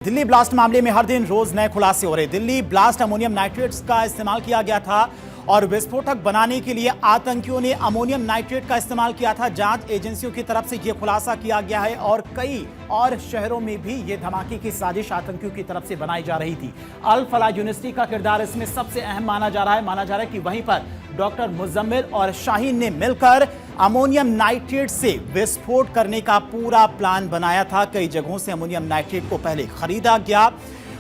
Delhi blast मामले में हर दिन रोज नए खुलासे हो रहे। दिल्ली ब्लास्ट अमोनियम नाइट्रेट्स का इस्तेमाल किया गया था और विस्फोटक बनाने के लिए आतंकियों ने अमोनियम नाइट्रेट का इस्तेमाल किया था। जांच एजेंसियों की तरफ से यह खुलासा किया गया है और कई और शहरों में भी यह धमाके की साजिश आतंकियों की तरफ से बनाई जा रही थी। अल फलाह यूनिवर्सिटी का किरदार इसमें सबसे अहम माना जा रहा है कि वहीं पर डॉक्टर मुजम्मिल और शाहीन ने मिलकर अमोनियम नाइट्रेट से विस्फोट करने का पूरा प्लान बनाया था। कई जगहों से अमोनियम नाइट्रेट को पहले खरीदा गया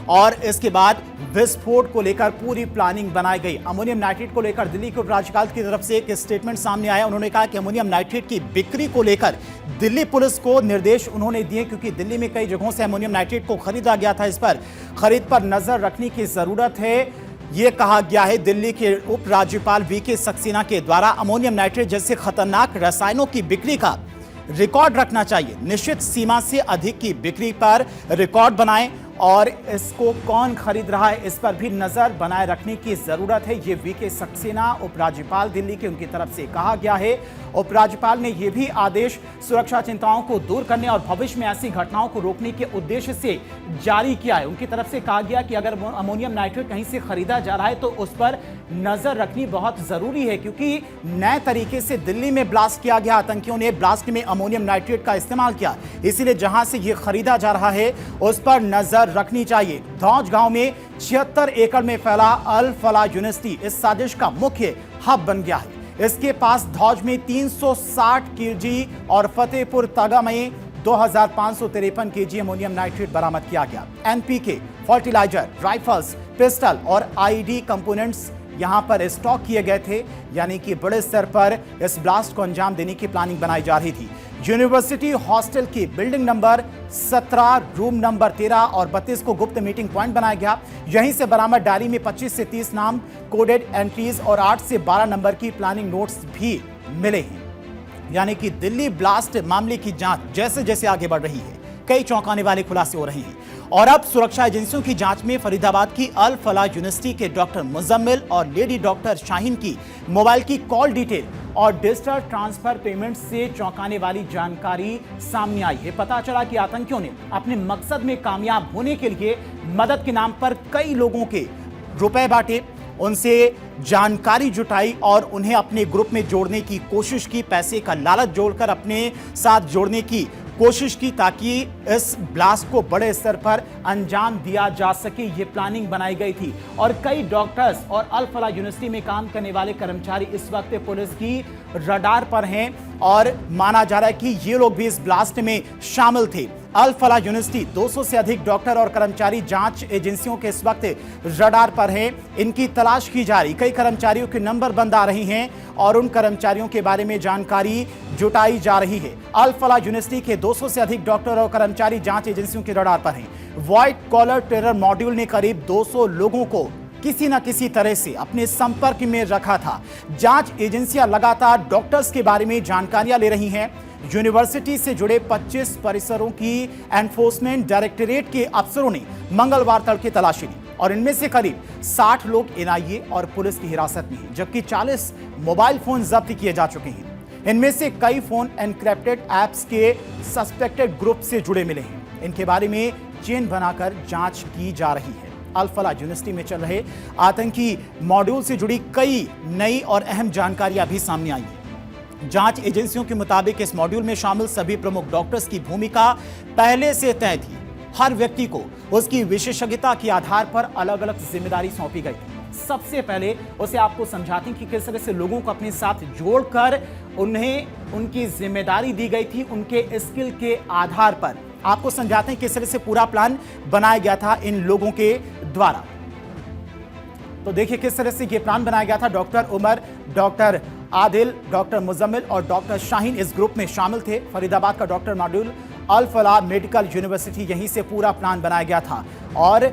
और इसके बाद विस्फोट को लेकर पूरी प्लानिंग बनाई गई। अमोनियम नाइट्रेट को लेकर दिल्ली के उपराज्यपाल की तरफ से एक स्टेटमेंट सामने आया। उन्होंने कहा कि अमोनियम नाइट्रेट की बिक्री को लेकर दिल्ली पुलिस को निर्देश उन्होंने दिए, क्योंकि दिल्ली में कई जगहों से अमोनियम नाइट्रेट को खरीदा गया था। इस पर खरीद पर नजर रखने की जरूरत है, यह कहा गया है। दिल्ली के उपराज्यपाल वीके सक्सेना के द्वारा अमोनियम नाइट्रेट जैसे खतरनाक रसायनों की बिक्री का रिकॉर्ड रखना चाहिए। निश्चित सीमा से अधिक की बिक्री पर रिकॉर्ड बनाएं और इसको कौन खरीद रहा है इस पर भी नजर बनाए रखने की जरूरत है। ये वीके सक्सेना उपराज्यपाल दिल्ली के उनकी तरफ से कहा गया है। उपराज्यपाल ने यह भी आदेश सुरक्षा चिंताओं को दूर करने और भविष्य में ऐसी घटनाओं को रोकने के उद्देश्य से जारी किया है। उनकी तरफ से कहा गया कि अगर अमोनियम नाइट्रेट कहीं से खरीदा जा रहा है तो उस पर नजर रखनी बहुत जरूरी है, क्योंकि नए तरीके से दिल्ली में ब्लास्ट किया गया। आतंकियों ने ब्लास्ट में अमोनियम नाइट्रेट का इस्तेमाल किया, इसीलिए जहां से यह खरीदा जा रहा है उस पर नजर रखनी चाहिए। धौज गांव में 76 एकड़ में फैला अल फलाह यूनिवर्सिटी इस साजिश का मुख्य हब बन गया है। इसके पास धौज में 360 केजी और फतेहपुर तगा में 2553 केजी अमोनियम नाइट्रेट बरामद किया गया। एनपीके, फर्टिलाइजर, राइफल्स, पिस्टल और आईडी कंपोनेंट्स यहां पर स्टॉक किए गए थे, यानी कि बड़े स्तर पर इस ब्लास्ट को अंजाम देने की प्लानिंग बनाई जा रही थी। यूनिवर्सिटी हॉस्टल की बिल्डिंग नंबर 17, रूम नंबर 13 और 32 को गुप्त मीटिंग पॉइंट बनाया गया। यहीं से बरामद डायरी में 25 से 30 नाम, कोडेड एंट्रीज और 8 से 12 नंबर की प्लानिंग नोट्स भी मिले हैं। यानी कि दिल्ली ब्लास्ट मामले की जांच जैसे जैसे आगे बढ़ रही है, कई चौंकाने वाले खुलासे हो रहे हैं और अब सुरक्षा एजेंसियों की जांच में फरीदाबाद की अल फलाह यूनिवर्सिटी के डॉक्टर मुजम्मिल और लेडी डॉक्टर शाहीन की मोबाइल की कॉल डिटेल और डिजिटल ट्रांसफर पेमेंट से चौंकाने वाली जानकारी सामने आई है। पता चला कि आतंकियों ने अपने मकसद में कामयाब होने के लिए मदद के नाम पर कई लोगों के रुपए बांटे, उनसे जानकारी जुटाई और उन्हें अपने ग्रुप में जोड़ने की कोशिश की। पैसे का लालच जोड़कर अपने साथ जोड़ने की कोशिश की ताकि इस ब्लास्ट को बड़े स्तर पर अंजाम दिया जा सके। ये प्लानिंग बनाई गई थी और कई डॉक्टर्स और अल फलाह यूनिवर्सिटी में काम करने वाले कर्मचारी इस वक्त पुलिस की रडार पर हैं और माना जा रहा है कि ये लोग भी इस ब्लास्ट में शामिल थे। अल फलाह यूनिवर्सिटी 200 से अधिक डॉक्टर और कर्मचारी जांच एजेंसियों के इस वक्त रडार पर हैं। इनकी तलाश की जा रही। कई कर्मचारियों के नंबर बंद आ रही हैं और उन कर्मचारियों के बारे में जानकारी जुटाई जा रही है। अल फलाह यूनिवर्सिटी के 200 से अधिक डॉक्टर और कर्मचारी जांच एजेंसियों के रडार पर हैं। व्हाइट कॉलर टेरर मॉड्यूल ने करीब 200 लोगों को किसी न किसी तरह से अपने संपर्क में रखा था। जांच एजेंसियां लगातार डॉक्टर्स के बारे में जानकारियां ले रही हैं। यूनिवर्सिटी से जुड़े 25 परिसरों की एनफोर्समेंट डायरेक्टरेट के अफसरों ने मंगलवार तड़के तलाशी ली और इनमें से करीब 60 लोग एनआईए और पुलिस की हिरासत में हैं, जबकि 40 मोबाइल फोन जब्त किए जा चुके हैं। इनमें से कई फोन एनक्रिप्टेड ऐप्स के सस्पेक्टेड ग्रुप से जुड़े मिले हैं। इनके बारे में चेन बनाकर जांच की जा रही है। अल फलाह यूनिवर्सिटी में चल रहे आतंकी मॉड्यूल से जुड़ी कई नई और अहम जानकारियां भी सामने आई हैं। जांच एजेंसियों के मुताबिक इस मॉड्यूल में शामिल सभी प्रमुख डॉक्टर्स की भूमिका पहले से तय थी। हर व्यक्ति को उसकी विशेषज्ञता के आधार पर अलग अलग जिम्मेदारी सौंपी गई थी। सबसे पहले उसे आपको समझाते हैं कि किस तरह से लोगों को अपने साथ जोड़कर उन्हें उनकी जिम्मेदारी दी गई थी। उनके स्किल के आधार पर आपको समझाते हैं किस तरह से पूरा प्लान बनाया गया था इन लोगों के द्वारा। तो देखिए किस तरह से यह प्लान बनाया गया था। Doctor Umar, doctor Adil, doctor Muzammil और डॉक्टर शाहीन इस ग्रुप में शामिल थे। फरीदाबाद का डॉक्टर मॉड्यूल अल फलाह मेडिकल यूनिवर्सिटी, यहीं से पूरा प्लान बनाया गया था और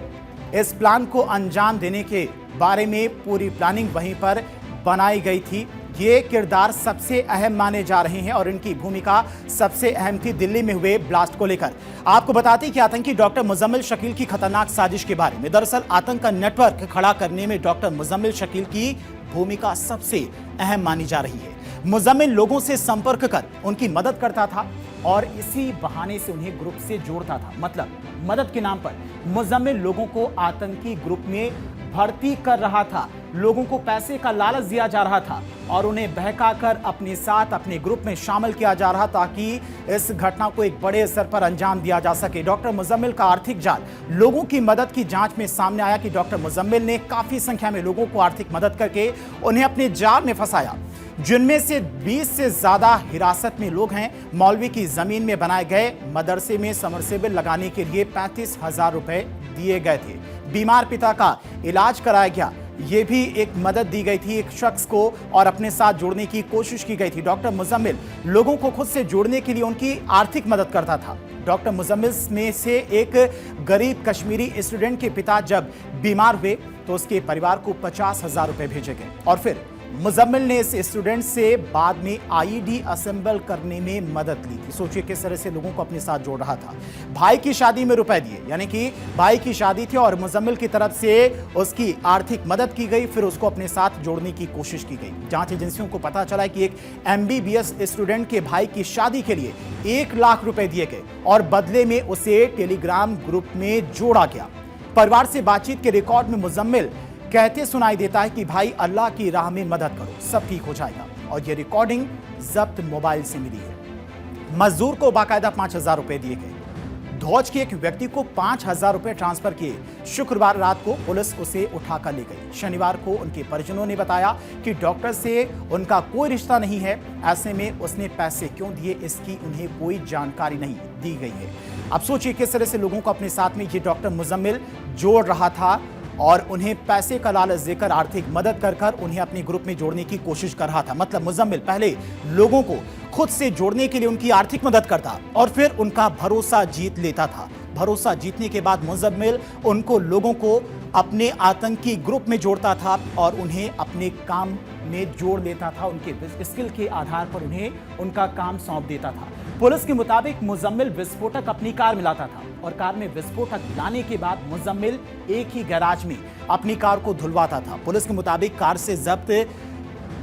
इस प्लान को अंजाम देने के बारे में पूरी प्लानिंग वहीं पर बनाई गई थी। ये किरदार सबसे अहम माने जा रहे हैं और इनकी भूमिका सबसे अहम थी दिल्ली में हुए ब्लास्ट को लेकर। आपको बताते हैं कि आतंकी डॉक्टर मुजम्मिल शकील की खतरनाक साजिश के बारे में। दरअसल आतंक का नेटवर्क खड़ा करने में डॉक्टर मुजम्मिल शकील की भूमिका सबसे अहम मानी जा रही है। मुजम्मिल लोगों से संपर्क कर उनकी मदद करता था। और इसी बहाने से उन्हें ग्रुप से जोड़ता था। मतलब मदद के नाम पर मुजम्मिल लोगों को आतंकी ग्रुप में भर्ती कर रहा था, लोगों को पैसे का लालच दिया जा रहा था और उन्हें बहकाकर अपने साथ अपने ग्रुप में शामिल किया जा रहा ताकि इस घटना को एक बड़े स्तर पर अंजाम दिया जा सके। डॉक्टर मुजम्मिल का आर्थिक जाल। लोगों की मदद की जांच में सामने आया कि डॉक्टर मुजम्मिल ने काफी संख्या में लोगों को आर्थिक मदद करके उन्हें अपने जाल में फंसाया, जिनमें से 20 से ज्यादा हिरासत में लोग हैं। मौलवी की जमीन में बनाए गए मदरसे में समरसेबल लगाने के लिए 35,000 रुपए दिए गए थे। बीमार पिता का इलाज कराया गया, ये भी एक मदद दी गई थी एक शख्स को और अपने साथ जोड़ने की कोशिश की गई थी। डॉक्टर मुजम्मिल लोगों को खुद से जोड़ने के लिए उनकी आर्थिक मदद करता था। डॉक्टर मुजम्मिल में से एक गरीब कश्मीरी स्टूडेंट के पिता जब बीमार हुए तो उसके परिवार को 50,000 रुपए भेजे गए और फिर मुजम्मिल ने इस स्टूडेंट से बाद में आईईडी असेंबल करने में मदद ली थी। सोचिए किस तरह से लोगों को अपने साथ जोड़ रहा था। भाई की शादी में रुपए दिए, यानी कि भाई की शादी थी और मुजम्मिल की तरफ से उसकी आर्थिक मदद की गई, फिर उसको अपने साथ जोड़ने की कोशिश की गई। जांच एजेंसियों को पता चला कि एक एमबीबीएस स्टूडेंट के भाई की शादी के लिए 1 लाख रुपए दिए गए और बदले में उसे टेलीग्राम ग्रुप में जोड़ा गया। परिवार से बातचीत के रिकॉर्ड में मुजम्मिल कहते सुनाई देता है कि भाई अल्लाह की राह में मदद करो, सब ठीक हो जाएगा। और ये रिकॉर्डिंग जब्त मोबाइल से मिली है। मजदूर को बाकायदा 5,000 रुपए दिए गए। धौज के एक व्यक्ति को 5,000 रुपए ट्रांसफर किए। शुक्रवार रात को पुलिस उसे उठाकर ले गई। शनिवार को उनके परिजनों ने बताया कि डॉक्टर से उनका कोई रिश्ता नहीं है, ऐसे में उसने पैसे क्यों दिए इसकी उन्हें कोई जानकारी नहीं दी गई है। अब सोचिए किस तरह से लोगों को अपने साथ में ये डॉक्टर मुजम्मिल जोड़ रहा था और उन्हें पैसे का लालच देकर आर्थिक मदद कर उन्हें अपने ग्रुप में जोड़ने की कोशिश कर रहा था। मतलब मुजम्मिल पहले लोगों को खुद से जोड़ने के लिए उनकी आर्थिक मदद करता और फिर उनका भरोसा जीत लेता था। भरोसा जीतने के बाद मुजम्मिल उनको लोगों को अपने आतंकी ग्रुप में जोड़ता था और उन्हें अपने काम में जोड़ लेता था। उनके स्किल के आधार पर उन्हें उनका काम सौंप देता था। पुलिस के मुताबिक मुजम्मिल विस्फोटक अपनी कार में लाता था और कार में विस्फोटक लाने के बाद मुजम्मिल एक ही गैराज में अपनी कार को धुलवाता था। पुलिस के मुताबिक कार से जब्त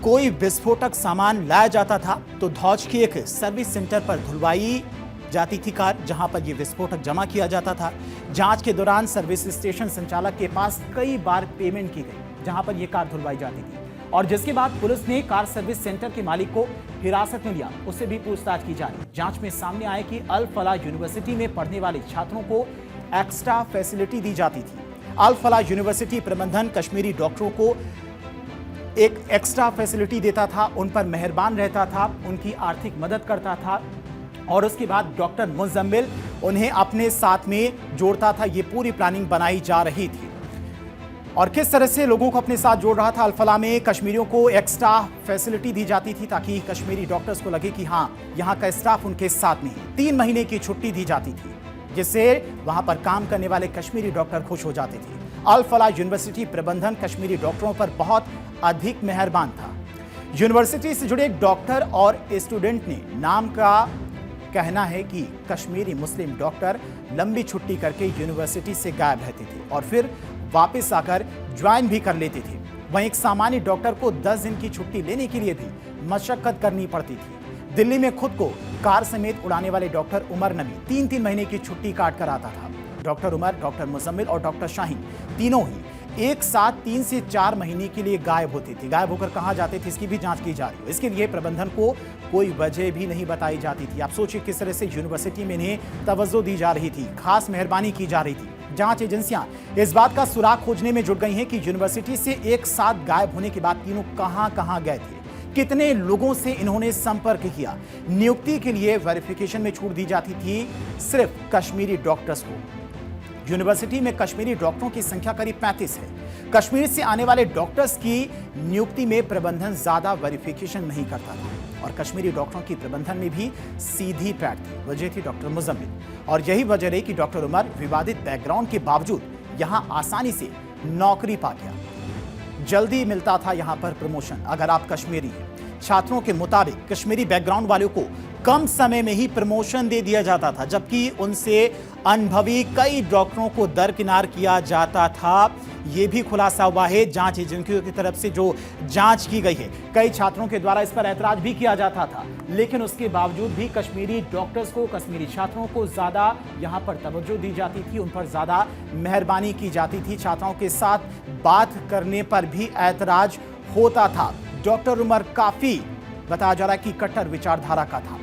कोई विस्फोटक सामान लाया जाता था तो धौज के एक सर्विस सेंटर पर धुलवाई जाती थी कार, जहां पर यह विस्फोटक जमा किया जाता था। जांच के दौरान सर्विस स्टेशन संचालक के पास कई बार पेमेंट की गई जहां पर यह कार धुलवाई जाती थी और जिसके बाद पुलिस ने कार सर्विस सेंटर के मालिक को हिरासत में लिया, उससे भी पूछताछ की जा रही। जांच में सामने आया कि अल फलाह यूनिवर्सिटी में पढ़ने वाले छात्रों को एक्स्ट्रा फैसिलिटी दी जाती थी। अल फलाह यूनिवर्सिटी प्रबंधन कश्मीरी डॉक्टरों को एक एक्स्ट्रा फैसिलिटी देता था, उन पर मेहरबान रहता था, उनकी आर्थिक मदद करता था और उसके बाद डॉक्टर मुजम्मिल उन्हें अपने साथ में जोड़ता था। ये पूरी प्लानिंग बनाई जा रही थी और किस तरह से लोगों को अपने साथ जोड़ रहा था। अल-फलाह में कश्मीरियों को एक्स्ट्रा फैसिलिटी दी जाती थी ताकि कश्मीरी डॉक्टर्स को लगे कि हाँ, यहाँ का स्टाफ उनके साथ में है। 3 महीने की छुट्टी दी जाती थी जिससे वहां पर काम करने वाले कश्मीरी डॉक्टर खुश हो जाते थे। अल-फलाह यूनिवर्सिटी प्रबंधन कश्मीरी डॉक्टरों पर बहुत अधिक मेहरबान था। यूनिवर्सिटी से जुड़े एक डॉक्टर और स्टूडेंट ने नाम का कहना है कि कश्मीरी मुस्लिम डॉक्टर लंबी छुट्टी करके यूनिवर्सिटी से गायब रहते थे और फिर वापस आकर ज्वाइन भी कर लेते थे। वहीं एक सामान्य डॉक्टर को 10 दिन की छुट्टी लेने के लिए भी मशक्कत करनी पड़ती थी। दिल्ली में खुद को कार समेत उड़ाने वाले डॉक्टर उमर नबी 3-3 महीने की छुट्टी काट कर आता था। डॉक्टर उमर, डॉक्टर मुजम्मिल और डॉक्टर शाहीन तीनों ही एक साथ 3 से 4 महीने के लिए गायब होते थे। गायब होकर कहां जाते थे इसकी भी जांच की जा रही है। इसके लिए प्रबंधन को कोई वजह भी नहीं बताई जाती थी। आप सोचिए किस तरह से यूनिवर्सिटी में इन्हें तवज्जो दी जा रही थी, खास मेहरबानी की जा रही थी। जांच एजेंसियां इस बात का सुराग खोजने में जुट गई हैं कि यूनिवर्सिटी से एक साथ गायब होने के बाद तीनों कहां गए थे, कितने लोगों से इन्होंने संपर्क किया। नियुक्ति के लिए वेरिफिकेशन में छूट दी जाती थी सिर्फ कश्मीरी डॉक्टर्स को। यूनिवर्सिटी में कश्मीरी डॉक्टरों की संख्या करीब 35 है। कश्मीर से आने वाले डॉक्टर्स की नियुक्ति में प्रबंधन ज्यादा वेरिफिकेशन नहीं करता था और कश्मीरी डॉक्टरों की प्रबंधन में भी सीधी पैठ थी। वजह थी डॉक्टर मुजम्मिल और यही वजह रही कि डॉक्टर उमर विवादित बैकग्राउंड के बावजूद यहां आसानी से नौकरी पा गया। जल्दी मिलता था यहां पर प्रमोशन अगर आप कश्मीरी हैं। छात्रों के मुताबिक कश्मीरी बैकग्राउंड वालों को कम समय में ही प्रमोशन दे दिया जाता था, जबकि उनसे अनुभवी कई डॉक्टरों को दरकिनार किया जाता था। ये भी खुलासा हुआ है जांच एजेंसियों की तरफ से जो जांच की गई है। कई छात्रों के द्वारा इस पर ऐतराज भी किया जाता था, लेकिन उसके बावजूद भी कश्मीरी डॉक्टर्स को, कश्मीरी छात्रों को ज्यादा यहां पर तवज्जो दी जाती थी, उन पर ज्यादा मेहरबानी की जाती थी। छात्राओं के साथ बात करने पर भी ऐतराज होता था। डॉक्टर उमर काफी बताया जा रहा है कि कट्टर विचारधारा का था।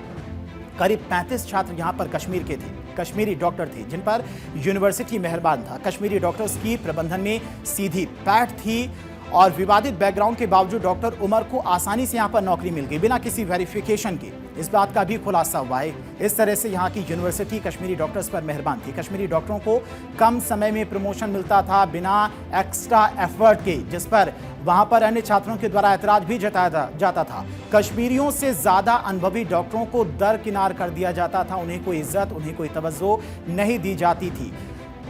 करीब 35 छात्र यहां पर कश्मीर के थे, कश्मीरी डॉक्टर थे, जिन पर यूनिवर्सिटी मेहरबान था। कश्मीरी डॉक्टर्स की प्रबंधन में सीधी पैठ थी और विवादित बैकग्राउंड के बावजूद डॉक्टर उमर को आसानी से यहां पर नौकरी मिल गई बिना किसी वेरिफिकेशन के। इस बात का भी खुलासा हुआ है। इस तरह से यहां की यूनिवर्सिटी कश्मीरी डॉक्टर्स पर मेहरबान थी। कश्मीरी डॉक्टरों को कम समय में प्रमोशन मिलता था बिना एक्स्ट्रा एफर्ट के, जिस पर वहां पर अन्य छात्रों के द्वारा ऐतराज भी जताया जाता था। कश्मीरियों से ज्यादा अनुभवी डॉक्टरों को दरकिनार कर दिया जाता था, उन्हें कोई इज्जत, उन्हें कोई तवज्जो नहीं दी जाती थी।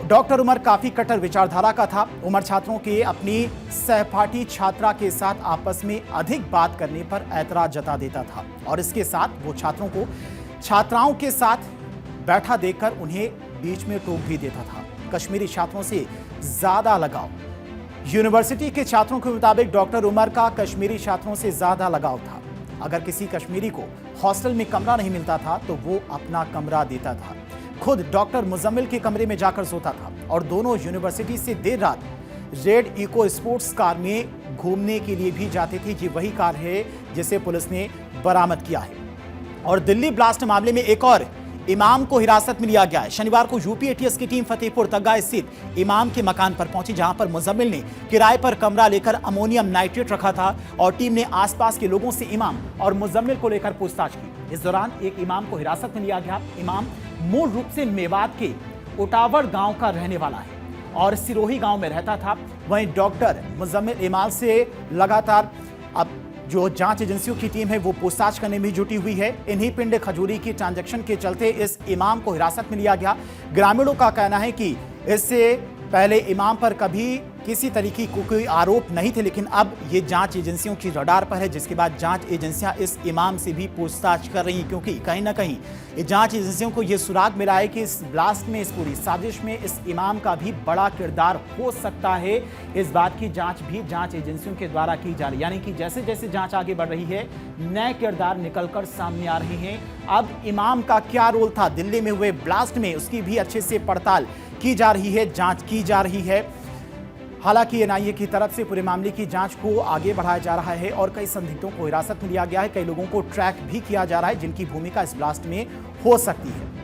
डॉक्टर उमर काफी कट्टर विचारधारा का था। उमर छात्रों के अपनी सहपाठी छात्रा के साथ आपस में अधिक बात करने पर ऐतराज जता देता था और इसके साथ वो छात्रों को छात्राओं के साथ बैठा देखकर उन्हें बीच में टोक भी देता था। कश्मीरी छात्रों से ज्यादा लगाव। यूनिवर्सिटी के छात्रों के मुताबिक डॉक्टर उमर का कश्मीरी छात्रों से ज्यादा लगाव था। अगर किसी कश्मीरी को हॉस्टल में कमरा नहीं मिलता था तो वो अपना कमरा देता था। खुद डॉक्टर मुजम्मिल के कमरे में जाकर सोता था और दोनों यूनिवर्सिटी से देर रात रेड इको स्पोर्ट्स कार में घूमने के लिए भी जाते थे। ये वही कार है जिसे पुलिस ने बरामद किया है। और दिल्ली ब्लास्ट मामले में एक और इमाम को हिरासत में लिया गया है। शनिवार को यूपी एटीएस की टीम फतेहपुर तग्गा स्थित इमाम के मकान पर पहुंची, जहां पर मुजम्मिल ने किराए पर कमरा लेकर अमोनियम नाइट्रेट रखा था और टीम ने आसपास के लोगों से इमाम और मुजम्मिल को लेकर पूछताछ की। इस दौरान एक इमाम को हिरासत में लिया गया। इमाम मूल रूप से मेवात के उटावर गांव का रहने वाला है और सिरोही गांव में रहता था। वहीं डॉक्टर मुजम्मिल इमाम से लगातार अब जो जांच एजेंसियों की टीम है वो पूछताछ करने में जुटी हुई है। इन्हीं पिंड खजूरी की ट्रांजैक्शन के चलते इस इमाम को हिरासत में लिया गया। ग्रामीणों का कहना है कि इससे पहले इमाम पर कभी किसी तरीके को कोई आरोप नहीं थे, लेकिन अब ये जांच एजेंसियों की रडार पर है, जिसके बाद जांच एजेंसियां इस इमाम से भी पूछताछ कर रही हैं, क्योंकि कहीं ना कहीं ये जांच एजेंसियों को ये सुराग मिला है कि इस ब्लास्ट में, इस पूरी साजिश में इस इमाम का भी बड़ा किरदार हो सकता है। इस बात की जांच भी जांच एजेंसियों के द्वारा की जा रही है, यानी कि जैसे जैसे जांच आगे बढ़ रही है नए किरदार निकलकर सामने आ रहे हैं। अब इमाम का क्या रोल था दिल्ली में हुए ब्लास्ट में, उसकी भी अच्छे से पड़ताल की जा रही है, जांच की जा रही है। हालांकि एनआईए की तरफ से पूरे मामले की जांच को आगे बढ़ाया जा रहा है और कई संदिग्धों को हिरासत में लिया गया है। कई लोगों को ट्रैक भी किया जा रहा है जिनकी भूमिका इस ब्लास्ट में हो सकती है।